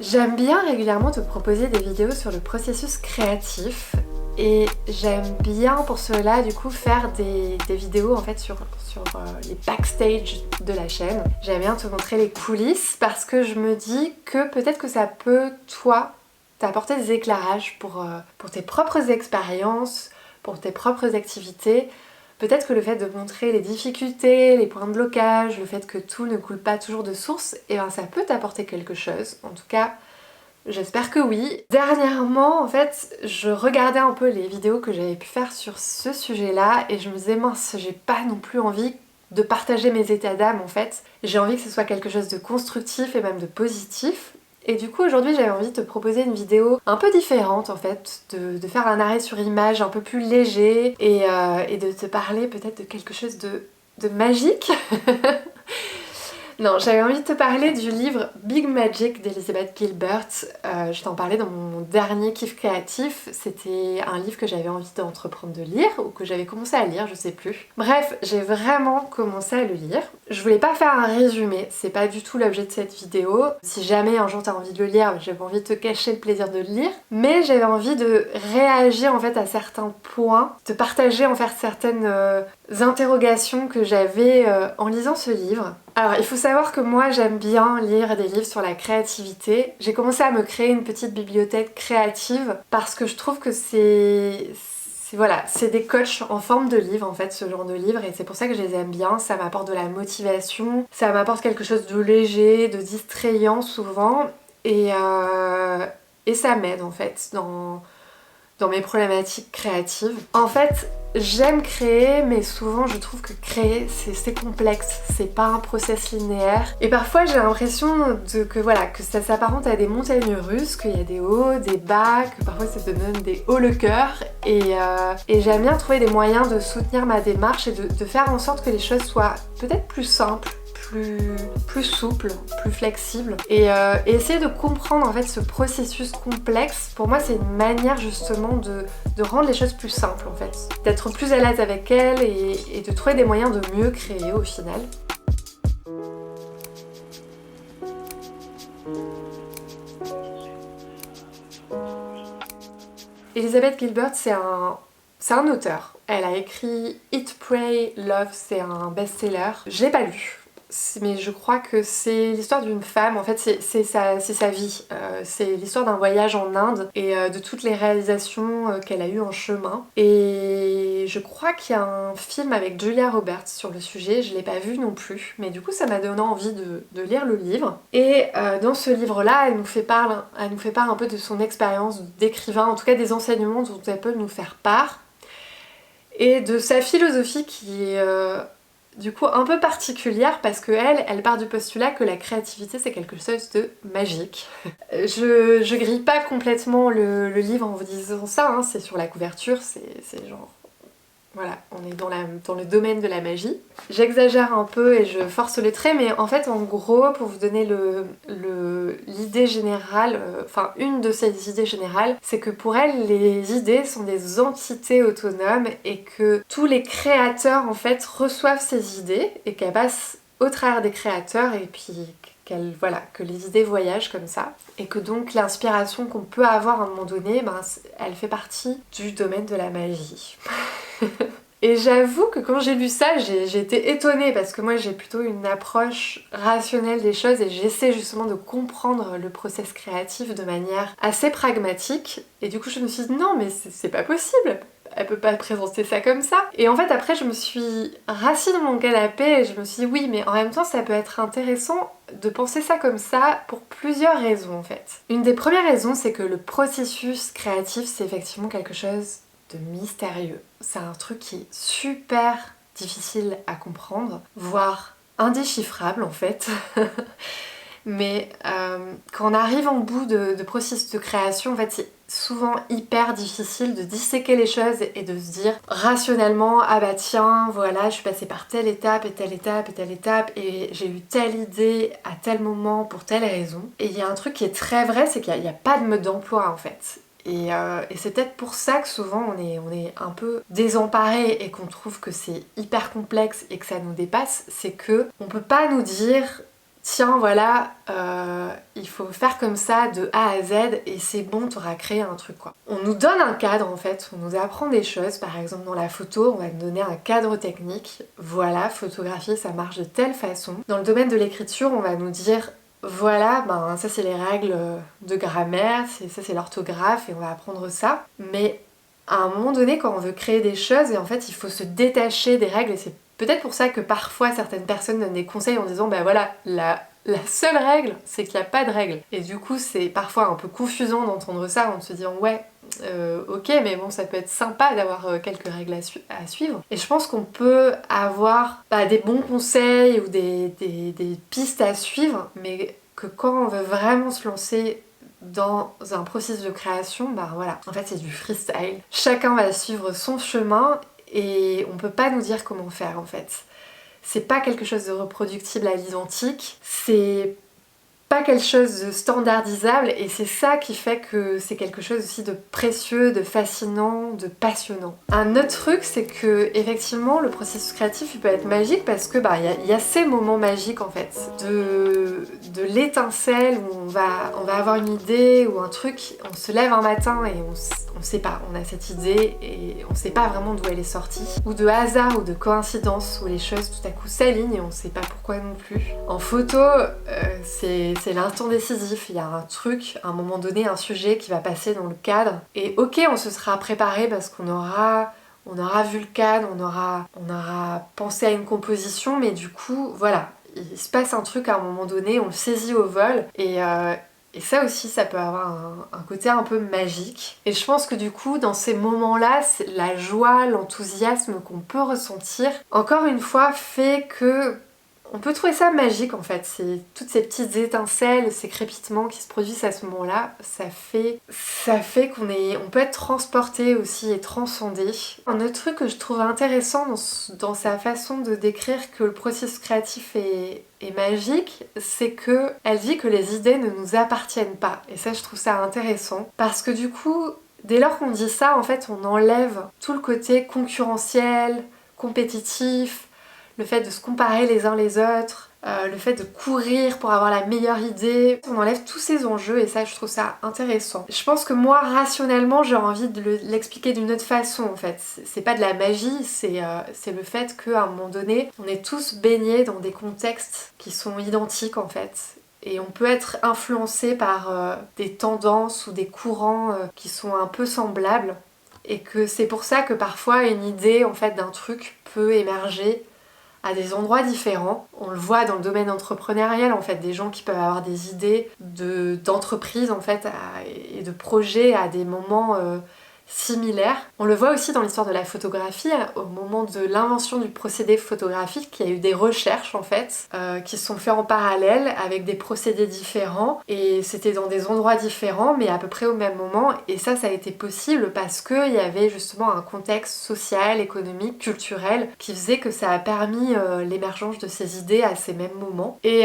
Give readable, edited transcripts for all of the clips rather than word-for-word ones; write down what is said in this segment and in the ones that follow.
J'aime bien régulièrement te proposer des vidéos sur le processus créatif et j'aime bien pour cela du coup faire des vidéos en fait sur les backstage de la chaîne. J'aime bien te montrer les coulisses parce que je me dis que peut-être que ça peut, toi, t'apporter des éclairages pour tes propres expériences, pour tes propres activités. Peut-être que le fait de montrer les difficultés, les points de blocage, le fait que tout ne coule pas toujours de source, et ben ça peut t'apporter quelque chose. En tout cas, j'espère que oui. Dernièrement, en fait, je regardais un peu les vidéos que j'avais pu faire sur ce sujet-là et je me disais mince, j'ai pas non plus envie de partager mes états d'âme en fait. J'ai envie que ce soit quelque chose de constructif et même de positif. Et du coup aujourd'hui j'avais envie de te proposer une vidéo un peu différente en fait, de faire un arrêt sur image un peu plus léger et de te parler peut-être de quelque chose de magique. Non, j'avais envie de te parler du livre Big Magic d'Elizabeth Gilbert. Je t'en parlais dans mon dernier kiff créatif. C'était un livre que j'avais envie d'entreprendre de lire ou que j'avais commencé à lire, je sais plus. Bref, j'ai vraiment commencé à le lire. Je voulais pas faire un résumé, c'est pas du tout l'objet de cette vidéo. Si jamais un jour t'as envie de le lire, j'avais envie de te cacher le plaisir de le lire. Mais j'avais envie de réagir en fait à certains points, de partager en fait certaines interrogations que j'avais en lisant ce livre. Alors il faut savoir que moi j'aime bien lire des livres sur la créativité. J'ai commencé à me créer une petite bibliothèque créative parce que je trouve que c'est des coachs en forme de livre en fait, ce genre de livres, et c'est pour ça que je les aime bien. Ça m'apporte de la motivation, ça m'apporte quelque chose de léger, de distrayant souvent, et ça m'aide en fait dans mes problématiques créatives. En fait, j'aime créer, mais souvent je trouve que créer c'est complexe, c'est pas un process linéaire. Et parfois j'ai l'impression que ça s'apparente à des montagnes russes, qu'il y a des hauts, des bas, que parfois ça te donne des hauts le cœur. Et j'aime bien trouver des moyens de soutenir ma démarche et de faire en sorte que les choses soient peut-être plus simples, plus souple, plus flexible, et essayer de comprendre en fait ce processus complexe. Pour moi c'est une manière justement de rendre les choses plus simples en fait, d'être plus à l'aise avec elles et de trouver des moyens de mieux créer au final. Elizabeth Gilbert c'est un auteur. Elle a écrit Eat, Pray, Love, c'est un best-seller. Je l'ai pas lu. Mais je crois que c'est l'histoire d'une femme, en fait c'est sa vie. C'est l'histoire d'un voyage en Inde et de toutes les réalisations qu'elle a eues en chemin. Et je crois qu'il y a un film avec Julia Roberts sur le sujet, je l'ai pas vu non plus, mais du coup ça m'a donné envie de lire le livre. Et dans ce livre-là, elle nous fait part un peu de son expérience d'écrivain, en tout cas des enseignements dont elle peut nous faire part, et de sa philosophie qui est du coup un peu particulière parce que elle part du postulat que la créativité c'est quelque chose de magique. Je grille pas complètement le livre en vous disant ça, hein, c'est sur la couverture, c'est genre... Voilà, on est dans le domaine de la magie. J'exagère un peu et je force le trait, mais en fait, en gros, pour vous donner l'idée générale, enfin une de ces idées générales, c'est que pour elle, les idées sont des entités autonomes et que tous les créateurs, en fait, reçoivent ces idées et qu'elles passent au travers des créateurs et puis que les idées voyagent comme ça. Et que donc l'inspiration qu'on peut avoir à un moment donné, elle fait partie du domaine de la magie. Et j'avoue que quand j'ai lu ça, j'ai été étonnée parce que moi j'ai plutôt une approche rationnelle des choses et j'essaie justement de comprendre le process créatif de manière assez pragmatique. Et du coup je me suis dit non mais c'est pas possible, elle peut pas présenter ça comme ça. Et en fait après je me suis rassis dans mon canapé et je me suis dit oui mais en même temps ça peut être intéressant de penser ça comme ça pour plusieurs raisons en fait. Une des premières raisons c'est que le processus créatif c'est effectivement quelque chose de mystérieux. C'est un truc qui est super difficile à comprendre, voire indéchiffrable en fait. Mais quand on arrive en bout de processus de création, en fait c'est souvent hyper difficile de disséquer les choses et de se dire rationnellement ah bah tiens voilà je suis passée par telle étape et telle étape et telle étape et j'ai eu telle idée à tel moment pour telle raison. Et il y a un truc qui est très vrai, c'est qu'il n'y a pas de mode d'emploi en fait. Et c'est peut-être pour ça que souvent on est un peu désemparé et qu'on trouve que c'est hyper complexe et que ça nous dépasse, c'est que on peut pas nous dire tiens voilà, il faut faire comme ça de A à Z et c'est bon, t'auras créé un truc quoi. On nous donne un cadre en fait, on nous apprend des choses, par exemple dans la photo, on va nous donner un cadre technique, voilà, photographier ça marche de telle façon. Dans le domaine de l'écriture, on va nous dire voilà, ben ça c'est les règles de grammaire, ça c'est l'orthographe et on va apprendre ça. Mais à un moment donné, quand on veut créer des choses, et en fait il faut se détacher des règles et c'est peut-être pour ça que parfois certaines personnes donnent des conseils en disant bah voilà, la seule règle c'est qu'il n'y a pas de règle. Et du coup c'est parfois un peu confusant d'entendre ça en se disant ouais, ok mais bon ça peut être sympa d'avoir quelques règles à suivre. Et je pense qu'on peut avoir des bons conseils ou des pistes à suivre, mais que quand on veut vraiment se lancer dans un processus de création, bah voilà, en fait c'est du freestyle. Chacun va suivre son chemin et on peut pas nous dire comment faire en fait. C'est pas quelque chose de reproductible à l'identique, c'est pas quelque chose de standardisable et c'est ça qui fait que c'est quelque chose aussi de précieux, de fascinant, de passionnant. Un autre truc c'est que effectivement le processus créatif il peut être magique parce que y a ces moments magiques en fait de l'étincelle où on va avoir une idée ou un truc, on se lève un matin et on sait pas, on a cette idée et on sait pas vraiment d'où elle est sortie, ou de hasard ou de coïncidence où les choses tout à coup s'alignent et on sait pas pourquoi non plus. En photo, c'est l'instant décisif, il y a un truc, à un moment donné, un sujet qui va passer dans le cadre et ok on se sera préparé parce qu'on aura vu le cadre, on aura pensé à une composition, mais du coup voilà, il se passe un truc à un moment donné, on le saisit au vol et ça aussi, ça peut avoir un côté un peu magique. Et je pense que du coup, dans ces moments-là, la joie, l'enthousiasme qu'on peut ressentir, encore une fois, fait que on peut trouver ça magique en fait. C'est toutes ces petites étincelles, ces crépitements qui se produisent à ce moment-là, ça fait qu'on peut être transporté aussi et transcendé. Un autre truc que je trouve intéressant dans sa façon de décrire que le processus créatif est magique, c'est que elle dit que les idées ne nous appartiennent pas. Et ça, je trouve ça intéressant parce que du coup, dès lors qu'on dit ça, en fait, on enlève tout le côté concurrentiel, compétitif, le fait de se comparer les uns les autres, le fait de courir pour avoir la meilleure idée. On enlève tous ces enjeux et ça je trouve ça intéressant. Je pense que moi rationnellement j'ai envie de l'expliquer d'une autre façon en fait. C'est pas de la magie, c'est le fait qu'à un moment donné on est tous baignés dans des contextes qui sont identiques en fait. Et on peut être influencé par des tendances ou des courants qui sont un peu semblables. Et que c'est pour ça que parfois une idée en fait d'un truc peut émerger à des endroits différents. On le voit dans le domaine entrepreneurial en fait, des gens qui peuvent avoir des idées d'entreprise en fait et de projets à des moments similaires. On le voit aussi dans l'histoire de la photographie, au moment de l'invention du procédé photographique, il y a eu des recherches en fait qui se sont faites en parallèle avec des procédés différents et c'était dans des endroits différents mais à peu près au même moment et ça a été possible parce qu'il y avait justement un contexte social, économique, culturel qui faisait que ça a permis l'émergence de ces idées à ces mêmes moments et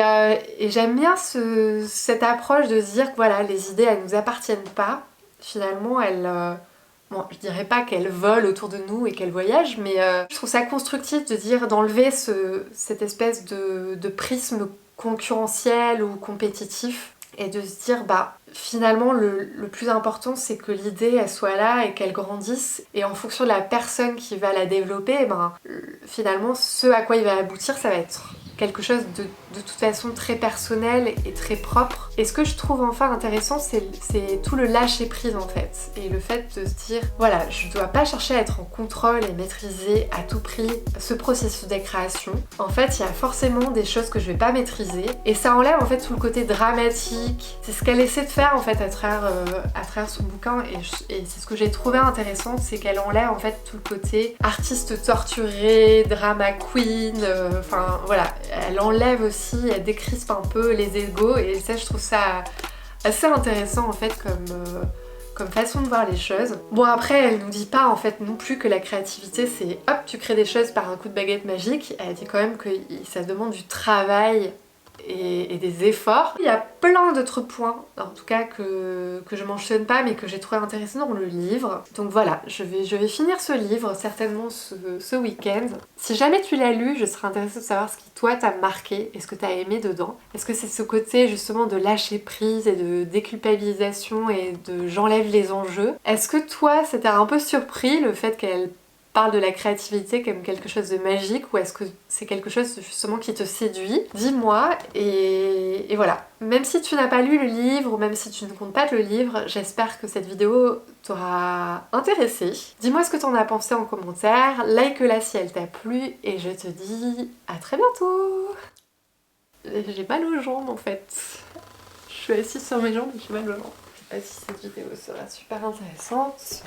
j'aime bien cette approche de se dire que voilà, les idées elles nous appartiennent pas, finalement elles bon, je dirais pas qu'elles volent autour de nous et qu'elles voyagent, mais je trouve ça constructif de dire, d'enlever cette espèce de prisme concurrentiel ou compétitif et de se dire, finalement, le plus important, c'est que l'idée, elle soit là et qu'elle grandisse. Et en fonction de la personne qui va la développer, finalement, ce à quoi il va aboutir, ça va être quelque chose de toute façon très personnel et très propre. Et ce que je trouve enfin intéressant, c'est tout le lâcher prise en fait. Et le fait de se dire, voilà, je dois pas chercher à être en contrôle et maîtriser à tout prix ce processus de création. En fait, il y a forcément des choses que je vais pas maîtriser. Et ça enlève en fait tout le côté dramatique. C'est ce qu'elle essaie de faire en fait à travers son bouquin. Et c'est ce que j'ai trouvé intéressant, c'est qu'elle enlève en fait tout le côté artiste torturé, drama queen, enfin voilà. Elle enlève aussi, elle décrispe un peu les égos et ça je trouve ça assez intéressant en fait comme façon de voir les choses. Bon après elle nous dit pas en fait non plus que la créativité c'est hop tu crées des choses par un coup de baguette magique, elle dit quand même que ça demande du travail et des efforts. Il y a plein d'autres points, en tout cas que je mentionne pas mais que j'ai trouvé intéressant dans le livre. Donc voilà, je vais finir ce livre certainement ce week-end. Si jamais tu l'as lu, je serais intéressée de savoir ce qui toi t'a marqué et ce que t'as aimé dedans. Est-ce que c'est ce côté justement de lâcher prise et de déculpabilisation et de j'enlève les enjeux? Est-ce que toi ça t'a un peu surpris le fait qu'elle parle de la créativité comme quelque chose de magique ou est-ce que c'est quelque chose justement qui te séduit? Dis-moi et voilà. Même si tu n'as pas lu le livre ou même si tu ne comptes pas le livre, j'espère que cette vidéo t'aura intéressé. Dis-moi ce que t'en as pensé en commentaire, like-la si elle t'a plu et je te dis à très bientôt. J'ai mal aux jambes en fait. Je suis assise sur mes jambes et j'ai mal aux jambes. Je sais pas si cette vidéo sera super intéressante.